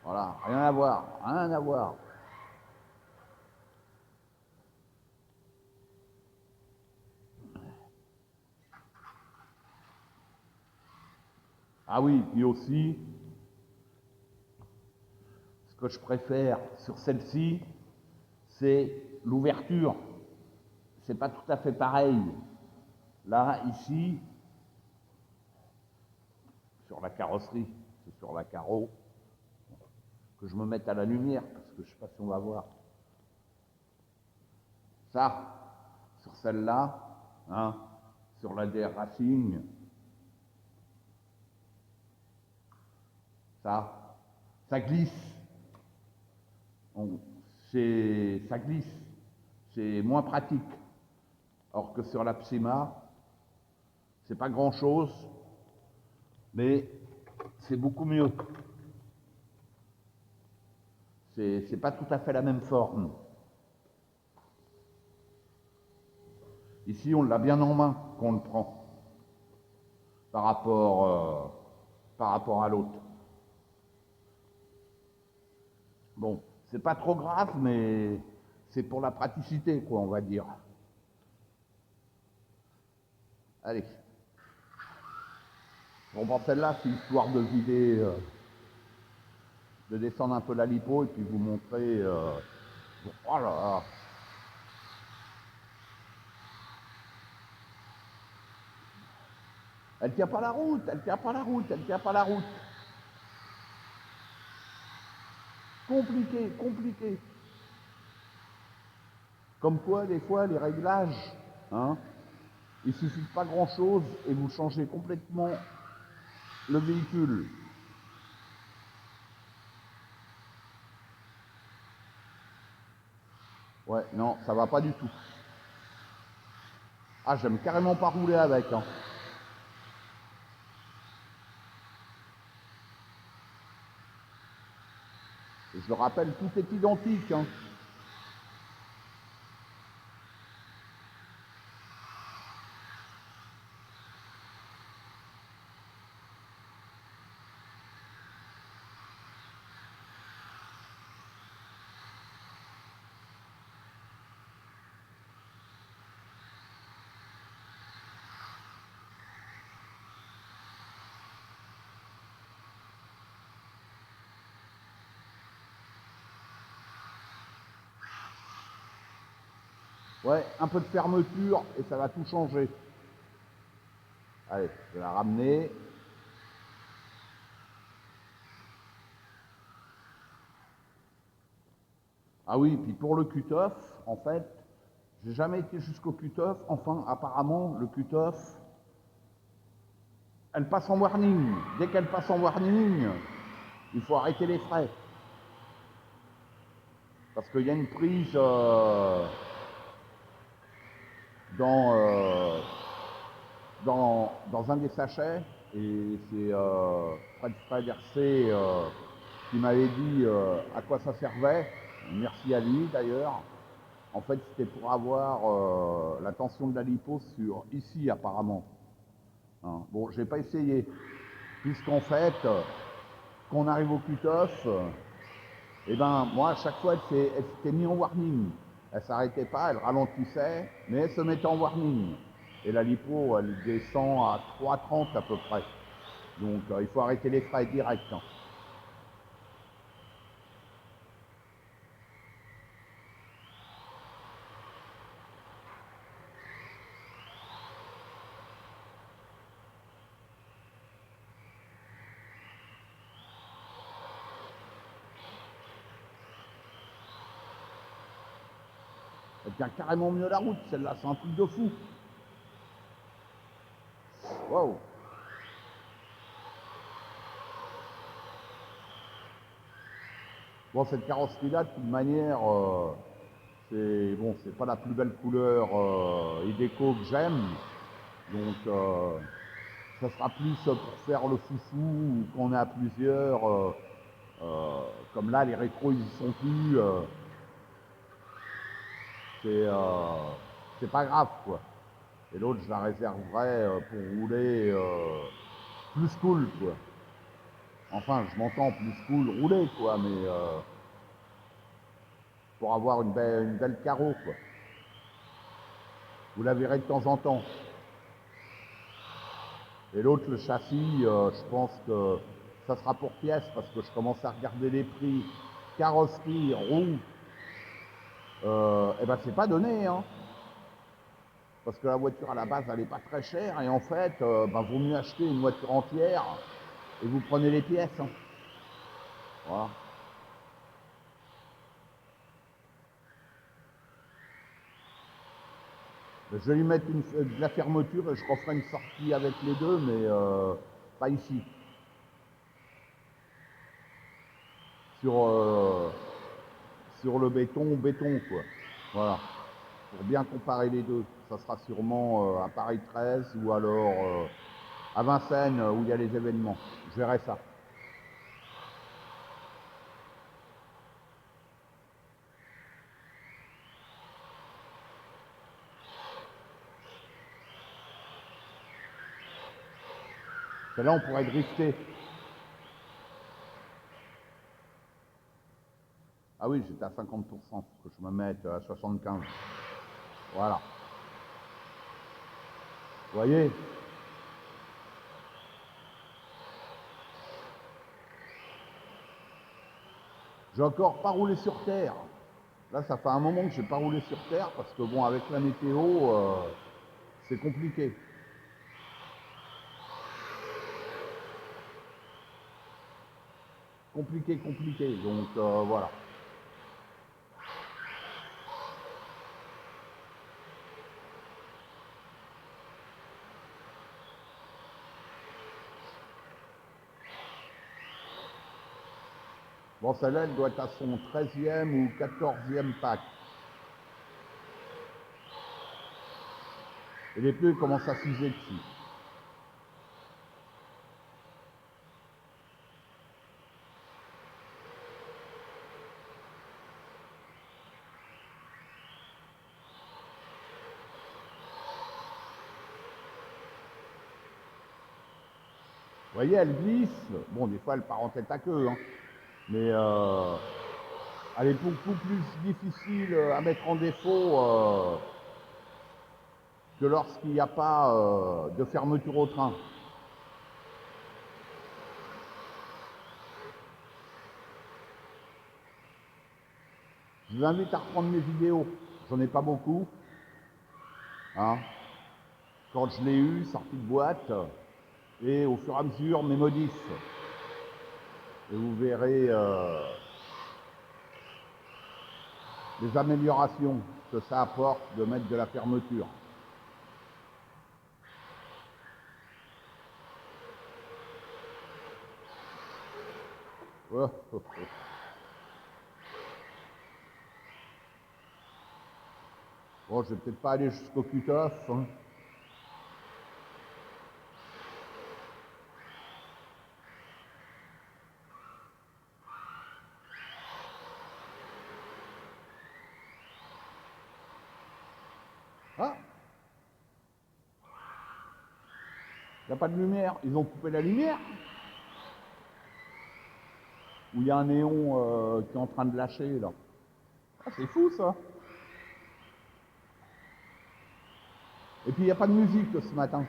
Voilà, rien à voir, rien à voir. Ah oui, puis aussi, ce que je préfère sur celle-ci, c'est l'ouverture. C'est pas tout à fait pareil. Là, ici, sur la carrosserie, c'est sur la carreau, que je me mette à la lumière, parce que je sais pas si on va voir. Ça, sur celle-là, hein, sur la DR Racing, ça glisse. Ça glisse. C'est moins pratique. Or que sur la Psyma, c'est pas grand-chose, mais c'est beaucoup mieux. C'est pas tout à fait la même forme. Ici, on l'a bien en main qu'on le prend par rapport à l'autre. Bon, c'est pas trop grave, mais c'est pour la praticité, quoi, on va dire. Allez. On prend celle-là, c'est histoire de vider, de descendre un peu la lipo et puis vous montrer. Oh là là. Elle tient pas la route, elle tient pas la route, elle tient pas la route. Compliqué, compliqué. Comme quoi, des fois, les réglages, hein, il suffit de pas grand-chose et vous changez complètement le véhicule. Ouais, non, ça va pas du tout. Ah, j'aime carrément pas rouler avec. Hein. Et je le rappelle, tout est identique. Hein. Ouais, un peu de fermeture et ça va tout changer. Allez, je vais la ramener. Ah oui, puis pour le cut-off, en fait, j'ai jamais été jusqu'au cut-off. Enfin, apparemment, le cut-off, elle passe en warning. Dès qu'elle passe en warning, il faut arrêter les frais. Parce qu'il y a une prise dans, dans un des sachets, et c'est Fred Versé qui m'avait dit à quoi ça servait. Merci à lui d'ailleurs. En fait, c'était pour avoir la tension de la lipo sur ici apparemment. Hein. Bon, j'ai pas essayé, puisqu'en fait, quand on arrive au cut-off, et ben moi à chaque fois elle s'était mise en warning. Elle s'arrêtait pas, elle ralentissait, mais elle se mettait en warning. Et la lipo, elle descend à 3,30 à peu près. Donc il faut arrêter les frais direct. Hein. Elle tient carrément mieux la route, celle-là, c'est un truc de fou. Waouh. Bon, cette carrosserie-là, de toute manière, c'est bon, c'est pas la plus belle couleur Iveco que j'aime. Donc, ça sera plus pour faire le foufou ou quand on est à plusieurs. Comme là, les rétros, ils y sont plus. C'est pas grave, quoi. Et l'autre, je la réserverai pour rouler plus cool, quoi. Enfin, je m'entends plus cool rouler, quoi, mais pour avoir une belle carreau, quoi. Vous la verrez de temps en temps. Et l'autre, le châssis, je pense que ça sera pour pièce parce que je commence à regarder les prix. Carrosserie, roue, et ben c'est pas donné, hein. Parce que la voiture à la base, elle n'est pas très chère et en fait, ben, vaut mieux acheter une voiture entière et vous prenez les pièces, hein. Voilà. Je vais lui mettre de la fermeture et je referai une sortie avec les deux, mais pas ici. Sur, sur le béton, quoi. Voilà. Pour bien comparer les deux. Ça sera sûrement à Paris 13 ou alors à Vincennes où il y a les événements. Je verrai ça. Là, on pourrait drifter. Ah oui, j'étais à 50%, que je me mette à 75. Voilà. Vous voyez? J'ai encore pas roulé sur terre. Là, ça fait un moment que j'ai pas roulé sur terre parce que bon, avec la météo, c'est compliqué. Compliqué. Donc voilà. Bon, celle-là, elle doit être à son 13e ou 14e pack. Et les pneus commencent à s'user dessus. Vous voyez, elle glisse. Bon, des fois, elle part en tête à queue, hein. Mais elle est beaucoup plus difficile à mettre en défaut que lorsqu'il n'y a pas de fermeture au train. Je vous invite à reprendre mes vidéos. J'en ai pas beaucoup, hein. Quand je l'ai eu, sorti de boîte, et au fur et à mesure, mes modifs. Et vous verrez les améliorations que ça apporte de mettre de la fermeture. Oh, oh, oh. Bon, je vais peut-être pas aller jusqu'au cut-off, hein. Ah, il n'y a pas de lumière. Ils ont coupé la lumière. Ou il y a un néon qui est en train de lâcher, là. Ah, c'est fou, ça. Et puis, il n'y a pas de musique ce matin.